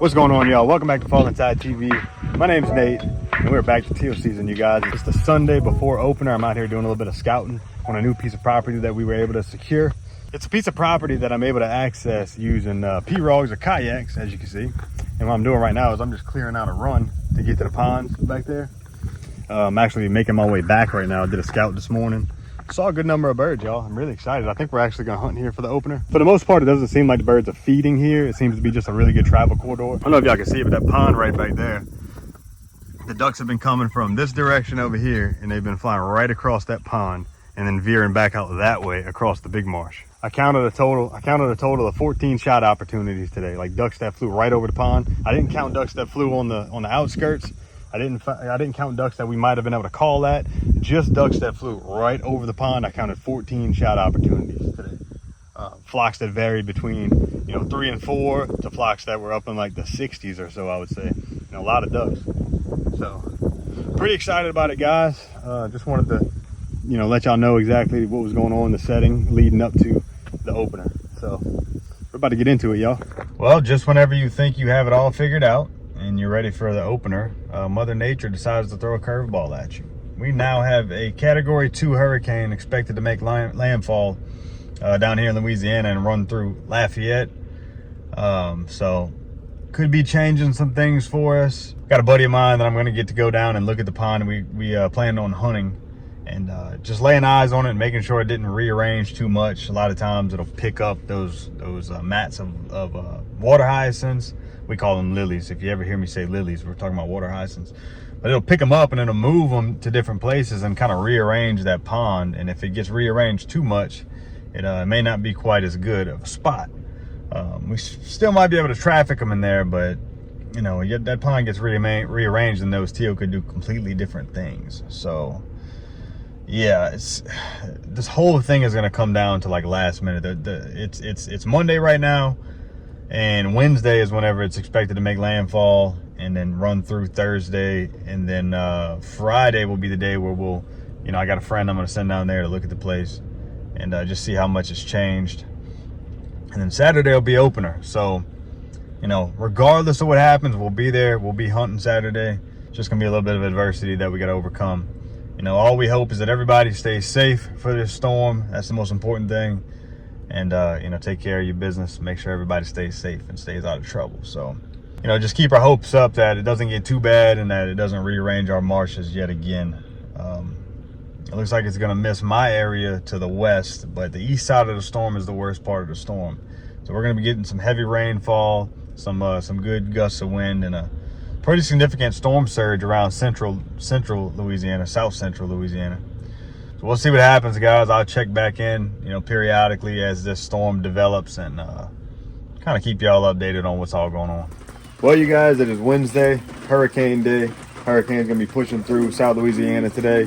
What's going on, y'all? Welcome back to Falling Tide TV. My name's Nate, and we're back to teal season, you guys. It's the Sunday before opener. I'm out here doing a little bit of scouting on a new piece of property that we were able to secure. It's a piece of property that I'm able to access using pirogues or kayaks, as you can see. And what I'm doing right now is I'm just clearing out a run to get to the ponds back there. I'm actually making my way back right now. I did a scout this morning. Saw a good number of birds, y'all. I'm really excited. I think we're actually gonna hunt here for the opener. For the most part, it doesn't seem like the birds are feeding here. It seems to be just a really good travel corridor. I don't know if y'all can see it, but that pond right back there, the ducks have been coming from this direction over here, and they've been flying right across that pond and then veering back out that way across the big marsh. I counted a total of 14 shot opportunities today, like ducks that flew right over the pond. I didn't count ducks that flew on the outskirts. I didn't count ducks that we might have been able to call that. Just ducks that flew right over the pond. I counted 14 shot opportunities today. Flocks that varied between 3 and 4 to flocks that were up in like the 60s or so, I would say. A lot of ducks. So pretty excited about it, guys. Just wanted to let y'all know exactly what was going on in the setting leading up to the opener. So we're about to get into it, y'all. Well, just whenever you think you have it all figured out and you're ready for the opener, Mother Nature decides to throw a curveball at you. We now have a Category 2 hurricane expected to make landfall down here in Louisiana and run through Lafayette. So could be changing some things for us. Got a buddy of mine that I'm gonna get to go down and look at the pond. We planned on hunting and just laying eyes on it and making sure it didn't rearrange too much. A lot of times it'll pick up those mats of water hyacinths. We call them lilies. If you ever hear me say lilies, we're talking about water hyacinths. But it'll pick them up and it'll move them to different places and kind of rearrange that pond. And if it gets rearranged too much, it may not be quite as good of a spot. We still might be able to traffic them in there, but that pond gets rearranged and those teal could do completely different things. So yeah, this whole thing is going to come down to like last minute. It's Monday right now. And Wednesday is whenever it's expected to make landfall and then run through Thursday. And then Friday will be the day where we'll, I got a friend I'm going to send down there to look at the place and just see how much it's changed. And then Saturday will be opener. So, regardless of what happens, we'll be there. We'll be hunting Saturday. It's just going to be a little bit of adversity that we got to overcome. All we hope is that everybody stays safe for this storm. That's the most important thing. And, take care of your business. Make sure everybody stays safe and stays out of trouble. So, just keep our hopes up that it doesn't get too bad and that it doesn't rearrange our marshes yet again. It looks like it's going to miss my area to the west, but the east side of the storm is the worst part of the storm. So we're going to be getting some heavy rainfall, some good gusts of wind, and a pretty significant storm surge around central Louisiana, south central Louisiana. So we'll see what happens, guys. I'll check back in, periodically as this storm develops and kind of keep y'all updated on what's all going on. Well, you guys, it is Wednesday, hurricane day. Hurricane's gonna be pushing through South Louisiana today.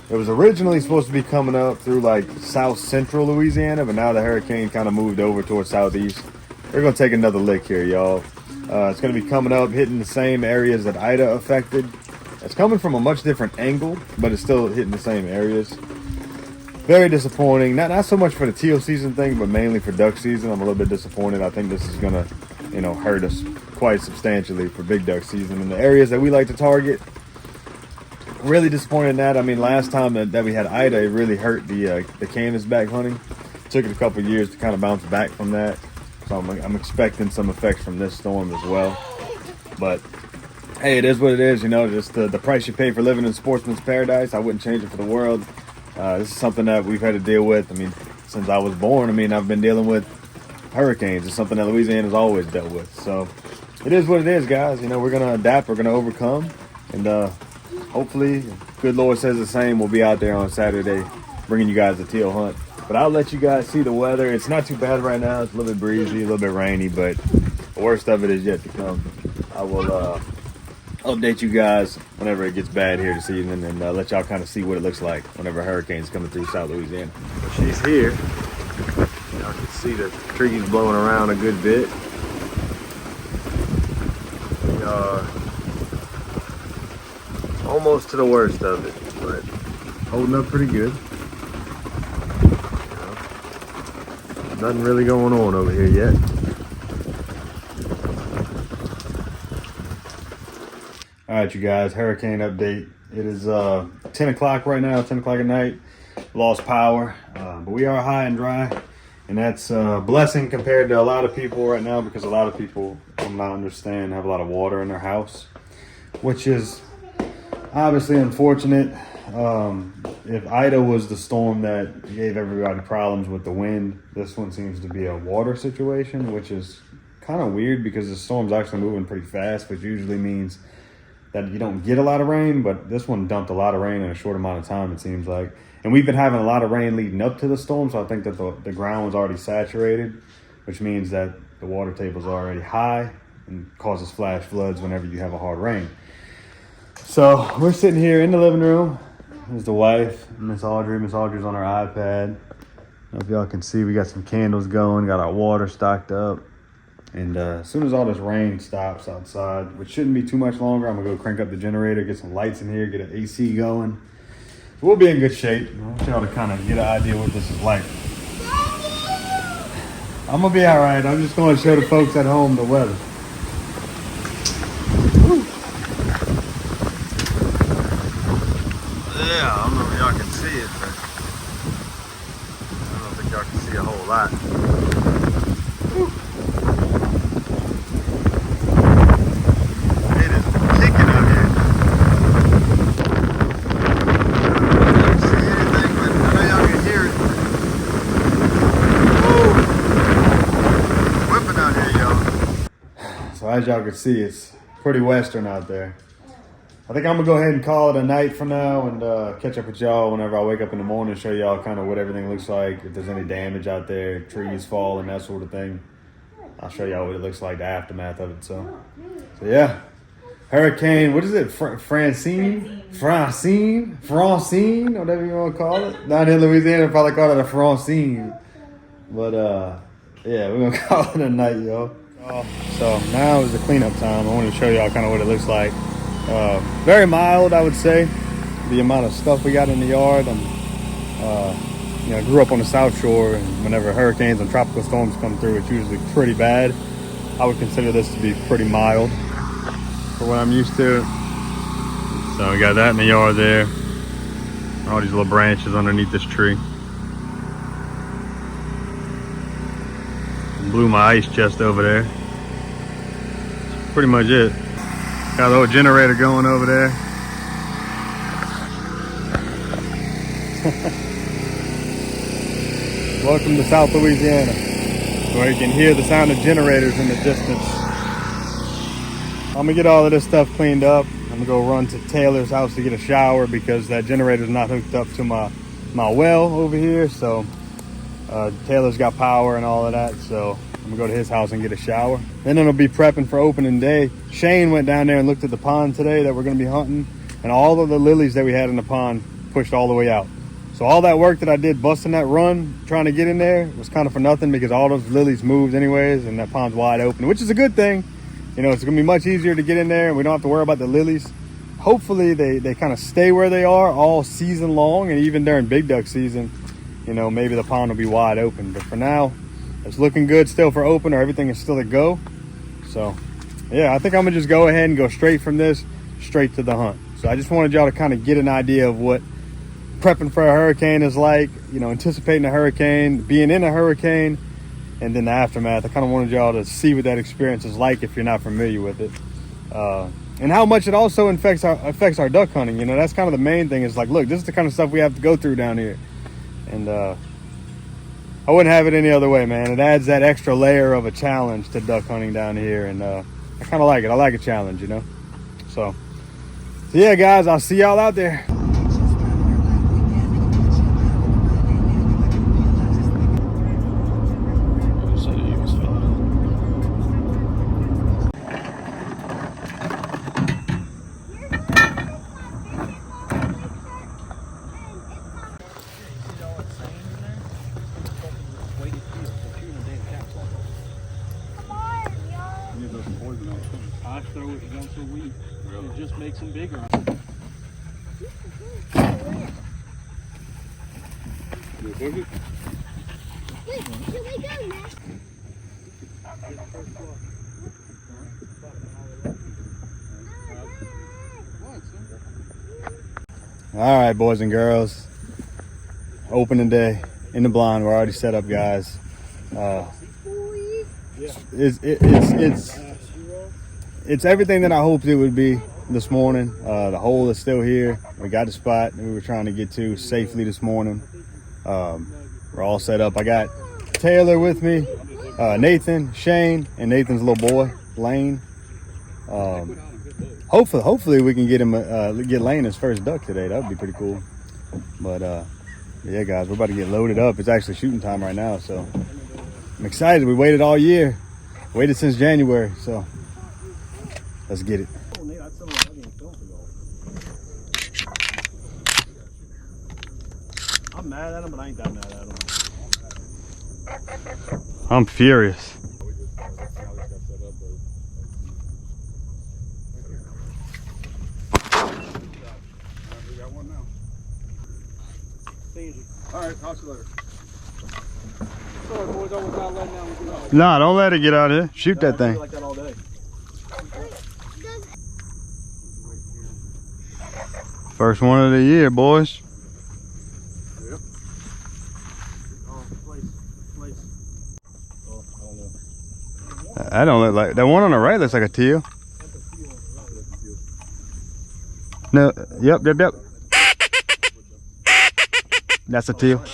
It was originally supposed to be coming up through like south central Louisiana, but now the hurricane kind of moved over towards southeast. We're gonna take another lick here, y'all. It's gonna be coming up, hitting the same areas that Ida affected. It's coming from a much different angle, but it's still hitting the same areas. Very disappointing. Not so much for the teal season thing, but mainly for duck season. I'm a little bit disappointed. I think this is gonna, hurt us quite substantially for big duck season. In the areas that we like to target, really disappointed in that. I mean, last time that we had Ida, it really hurt the canvasback hunting. It took it a couple years to kind of bounce back from that. So I'm expecting some effects from this storm as well. But hey, it is what it is, just the price you pay for living in sportsman's paradise. I wouldn't change it for the world. This is something that we've had to deal with. I mean, since I was born, I've been dealing with hurricanes. It's something that Louisiana's always dealt with. So it is what it is, guys. We're going to adapt. We're going to overcome. And hopefully, good Lord says the same. We'll be out there on Saturday bringing you guys a teal hunt. But I'll let you guys see the weather. It's not too bad right now. It's a little bit breezy, a little bit rainy, but the worst of it is yet to come. I will update you guys whenever it gets bad here this evening and let y'all kind of see what it looks like whenever a hurricane's coming through South Louisiana. She's here. Y'all can see the trees blowing around a good bit. We are almost to the worst of it, but holding up pretty good. Nothing really going on over here yet. right, you guys, hurricane update. It is 10 o'clock right now, 10 o'clock at night. Lost power, but we are high and dry. And that's a blessing compared to a lot of people right now, because a lot of people, from what I understand, have a lot of water in their house, which is obviously unfortunate. If Ida was the storm that gave everybody problems with the wind, this one seems to be a water situation, which is kind of weird because the storm's actually moving pretty fast, which usually means that you don't get a lot of rain, but this one dumped a lot of rain in a short amount of time, it seems like. And we've been having a lot of rain leading up to the storm, so I think that the ground was already saturated, which means that the water table's already high and causes flash floods whenever you have a hard rain. So we're sitting here in the living room. There's the wife, Miss Audrey. Miss Audrey's on her iPad. I don't know if y'all can see, we got some candles going, got our water stocked up. And as soon as all this rain stops outside, which shouldn't be too much longer, I'm gonna go crank up the generator, get some lights in here, get an AC going. We'll be in good shape. I want y'all to kind of get an idea what this is like. I'm gonna be all right. I'm just gonna show the folks at home the weather. Woo. Yeah, I don't know if y'all can see it, but I don't think y'all can see a whole lot. Woo. It is kicking out here. So as y'all can see, it's pretty western out there. I think I'm gonna go ahead and call it a night for now, and catch up with y'all whenever I wake up in the morning, show y'all kind of what everything looks like, if there's any damage out there, trees falling, that sort of thing. I'll show y'all what it looks like, the aftermath of it. So yeah, hurricane, what is it, Francine, whatever you want to call it. Down in Louisiana, they probably call it a Francine. But yeah, we're gonna call it a night, y'all. So now is the cleanup time. I want to show y'all kind of what it looks like. Very mild, I would say, the amount of stuff we got in the yard. I grew up on the South Shore, and whenever hurricanes and tropical storms come through, it's usually pretty bad. I would consider this to be pretty mild for what I'm used to. So we got that in the yard there. All these little branches underneath this tree. Blew my ice chest over there. That's pretty much it. Got the old generator going over there. Welcome to South Louisiana, where you can hear the sound of generators in the distance. I'm gonna get all of this stuff cleaned up. I'm gonna go run to Taylor's house to get a shower because that generator's not hooked up to my well over here. So Taylor's got power and all of that, so I'm gonna go to his house and get a shower. Then it'll be prepping for opening day. Shane went down there and looked at the pond today that we're gonna be hunting, and all of the lilies that we had in the pond pushed all the way out. So all that work that I did busting that run, trying to get in there, was kind of for nothing because all those lilies moved anyways, and that pond's wide open, which is a good thing. You know, it's gonna be much easier to get in there, and we don't have to worry about the lilies. Hopefully they kind of stay where they are all season long, and even during big duck season, you know, maybe the pond will be wide open. But for now, it's looking good still for opener. Everything is still a go. So yeah, I think I'm gonna just go ahead and go straight from this straight to the hunt. So I just wanted y'all to kind of get an idea of what prepping for a hurricane is like, you know, anticipating a hurricane, being in a hurricane, and then the aftermath. I kind of wanted y'all to see what that experience is like if you're not familiar with it. And how much it also affects our duck hunting. You know, that's kind of the main thing, is like, look, this is the kind of stuff we have to go through down here. And I wouldn't have it any other way, man. It adds that extra layer of a challenge to duck hunting down here, and I kind of like it. I like a challenge, you know. So yeah, guys, I'll see y'all out there. I throw it once a week. Really? It just makes them bigger. You push it? Wait, here we go, Matt. All right, boys and girls. Opening day in the blind. We're already set up, guys. It's everything that I hoped it would be this morning. The hole is still here. We got the spot that we were trying to get to safely this morning. We're all set up. I got Taylor with me, Nathan, Shane, and Nathan's little boy, Lane. Hopefully we can get him get Lane his first duck today. That would be pretty cool. But yeah, guys, we're about to get loaded up. It's actually shooting time right now, so I'm excited. We waited all year, waited since January, so let's get it. I'm mad at him, but I ain't that mad at him. I'm furious. All right, talk to you later. Sorry, boys, I was not letting that one get out. Nah, don't let it get out here. Shoot that thing. Like that all day. First one of the year, boys. Yep. Oh, place. Oh, I don't know. I don't look like that one on the right. Looks like a teal. No, yep. That's a teal.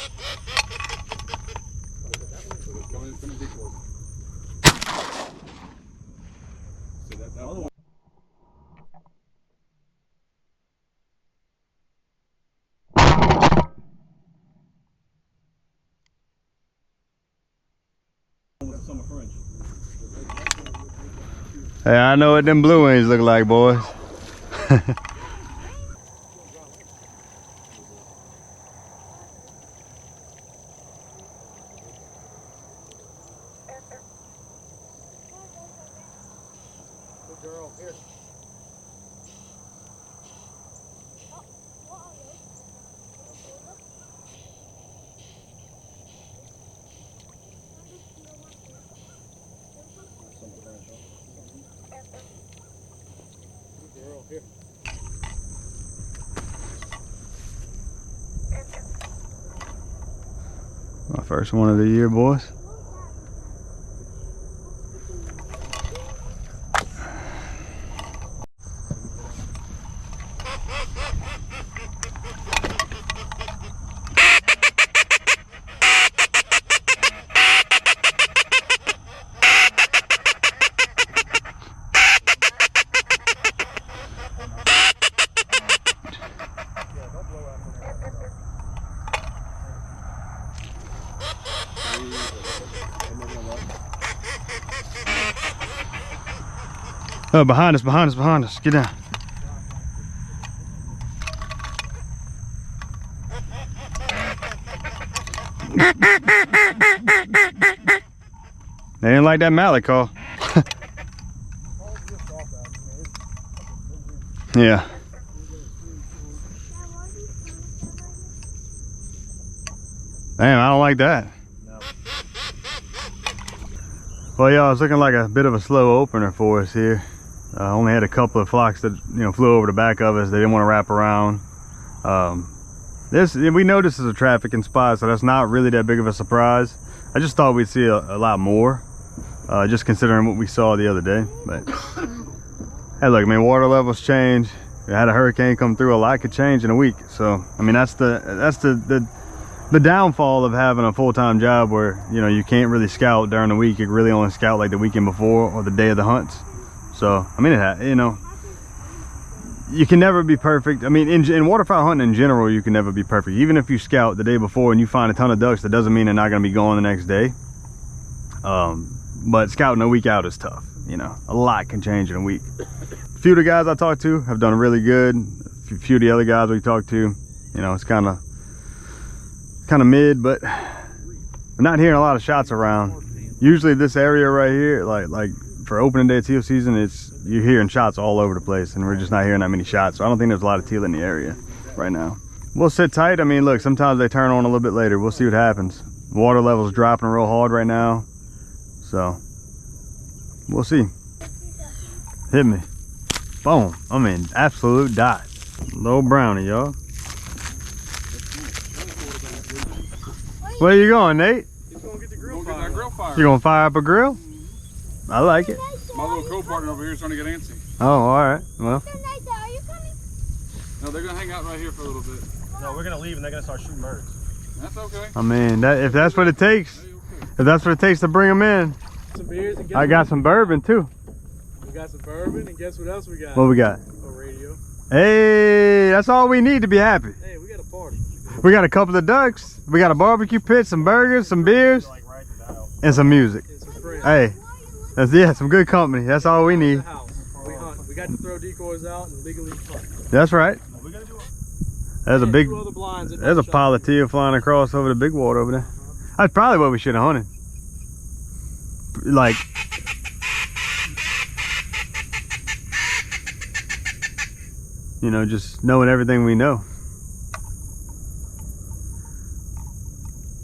Hey, I know what them blue wings look like, boys. My first one of the year, boys. Oh, behind us. Get down. They didn't like that mallet call. Yeah. Damn, I don't like that. No. Well, yeah, it's looking like a bit of a slow opener for us here. Only had a couple of flocks that flew over the back of us. They didn't want to wrap around. We know this is a trafficking spot, so that's not really that big of a surprise. I just thought we'd see a lot more, just considering what we saw the other day. But hey, look, I mean, water levels change. We had a hurricane come through. A lot could change in a week. So I mean, that's the downfall of having a full-time job where you can't really scout during the week. You really only scout like the weekend before or the day of the hunts. So I mean, you can never be perfect. I mean, in waterfowl hunting in general, you can never be perfect. Even if you scout the day before and you find a ton of ducks, that doesn't mean they're not going to be going the next day. But scouting a week out is tough. A lot can change in a week. A few of the guys I talked to have done really good. A few of the other guys we talked to, it's kind of mid, but we're not hearing a lot of shots around. Usually this area right here, like for opening day of teal season, you're hearing shots all over the place, and we're just not hearing that many shots. So I don't think there's a lot of teal in the area right now. We'll sit tight. I mean, look, sometimes they turn on a little bit later. We'll see what happens. Water level's dropping real hard right now, so we'll see. Hit me. Boom. I mean, absolute dot. Little brownie, y'all. Where you going, Nate? He's gonna get the grill Get that grill fire. You gonna fire up a grill? I like it. My little co-partner over here is starting to get antsy. Oh, all right. Well, Mr. Nathan, are you coming? No, they're gonna hang out right here for a little bit. No, we're gonna leave and they're gonna start shooting birds. That's okay. I mean, if that's what it takes, if that's what it takes to bring them in, Some beers and I got some bourbon too. We got some bourbon and guess what else we got? What we got? A radio. Hey, that's all we need to be happy. Hey, we got a party. We got a couple of ducks. We got a barbecue pit, some burgers, some beers, and some music. And some friends. Hey, that's some good company. That's all we need. The house. We hunt. We got to throw decoys out and legally hunt. That's right. We're gonna do There's a big, two other blinds that there's a don't pile of teal flying across over the big water over there. That's probably what we should have hunted. Like, you know, just knowing everything we know.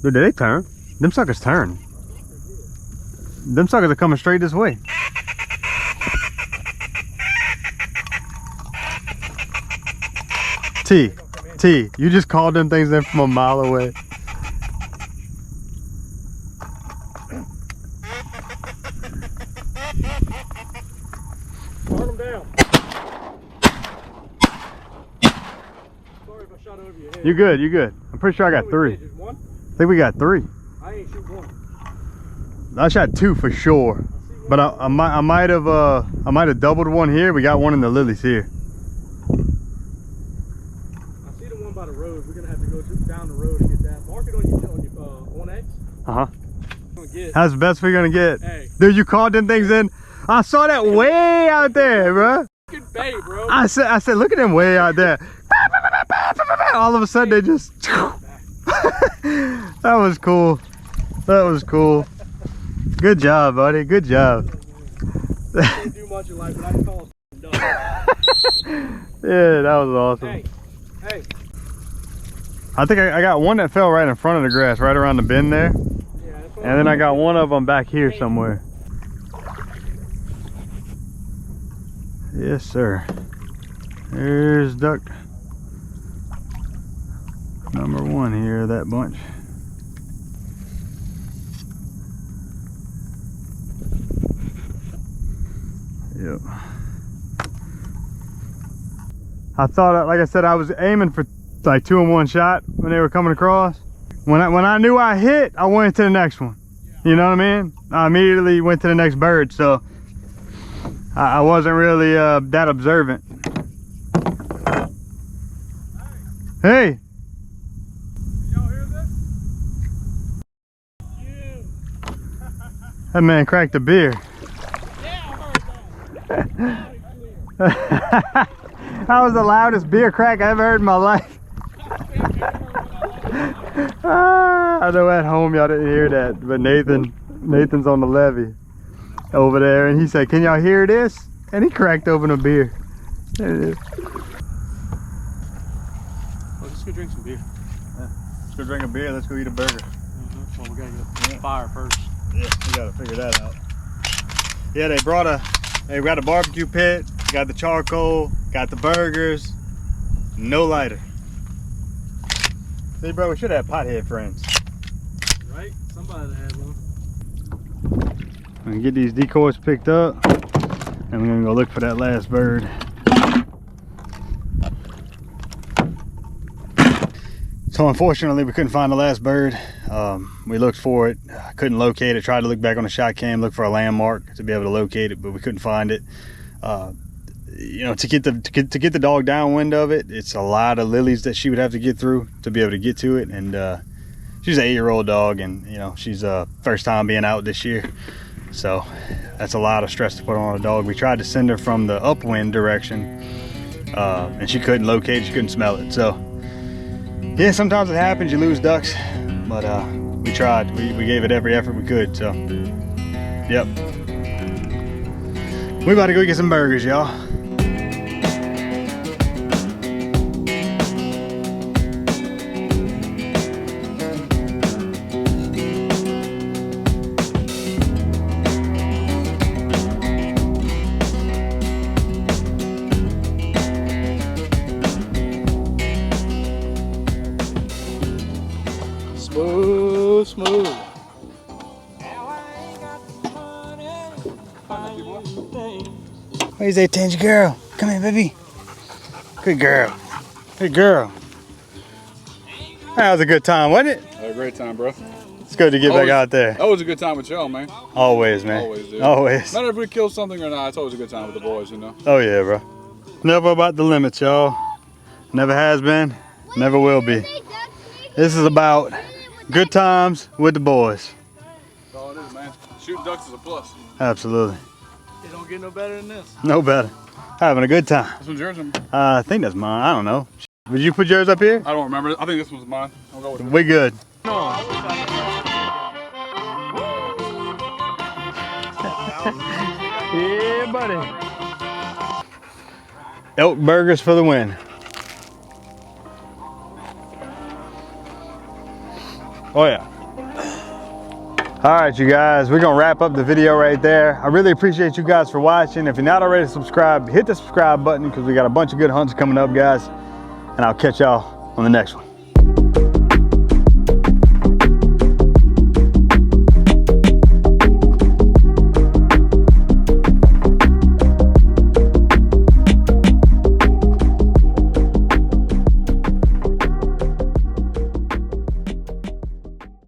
Dude, did they turn? Them suckers turn. Them suckers are coming straight this way. T, you just called them things in from a mile away. Burn them down. Sorry if I shot over your head. You good, you good. I'm pretty sure I got three. Just one? I think we got three. I ain't shoot one. I shot two for sure. But I might have doubled one here. We got one in the lilies here. I see the one by the road. We're gonna have to go down the road to get that. Mark it on your on X. Uh-huh. Gonna get. That's the best we're gonna get. Hey. Dude, you called them things in. I saw that way out there, bro. Fucking bait, bro. I said, look at them way out there. All of a sudden they just. That was cool. That was cool. Good job, buddy. Good job. Can't do much in life, but I can call a dog. Yeah, that was awesome. Hey, hey. I think I got one that fell right in front of the grass, right around the bend there. Yeah, that's And then I got one of them back here somewhere. Yes, sir. There's duck number one here of that bunch. Yep. I thought, like I said, I was aiming for like 2 in 1 shot when they were coming across. When I knew I hit, I went to the next one. You know what I mean? I immediately went to the next bird, so I wasn't really that observant. Hey! Y'all hear this? That man cracked a beer. That was the loudest beer crack I ever heard in my life. I know at home y'all didn't hear that, but Nathan's on the levee over there, and he said, "Can y'all hear this?" And he cracked open a beer. There it is. Well, let's go drink some beer. Let's go drink a beer. Let's go eat a burger. Well, we gotta get fire first. Yeah, we gotta figure that out. Yeah, they got a barbecue pit, got the charcoal, got the burgers, no lighter. See, bro, we should have pothead friends. Right? Somebody that had one. I'm gonna get these decoys picked up, and we're gonna go look for that last bird. So unfortunately, we couldn't find the last bird. We looked for it, couldn't locate it. Tried to look back on the shot cam, look for a landmark to be able to locate it, but we couldn't find it. You know, to get the dog downwind of it, it's a lot of lilies that she would have to get through to be able to get to it. And she's an 8-year-old dog, and you know, she's first time being out this year, so that's a lot of stress to put on a dog. We tried to send her from the upwind direction, and she couldn't locate it, she couldn't smell it. So yeah, sometimes it happens, you lose ducks, but we tried. We gave it every effort we could. So yep, we about to go get some burgers, y'all. Smooth. Smooth. Where's that tender girl? Come here, baby. Good girl. Good girl. That was a good time, wasn't it? Had a great time, bro. It's good to get back Always- out there. That was a good time with y'all, man. Always, man. Always, dude. Always. No matter if we kill something or not, it's always a good time with the boys, you know. Oh yeah, bro. Never about the limits, y'all. Never has been, never will be. This is about good times with the boys. That's all it is, man. Shooting ducks is a plus. Absolutely. It don't get no better than this. No better. Having a good time. This one's yours. I think that's mine. I don't know. Would you put yours up here? I don't remember. I think this one's mine. I'll go with it. We good. Yeah, buddy. Elk burgers for the win. Oh yeah. All right, you guys, we're gonna wrap up the video right there. I really appreciate you guys for watching. If you're not already subscribed, hit the subscribe button because we got a bunch of good hunts coming up, guys. And I'll catch y'all on the next one.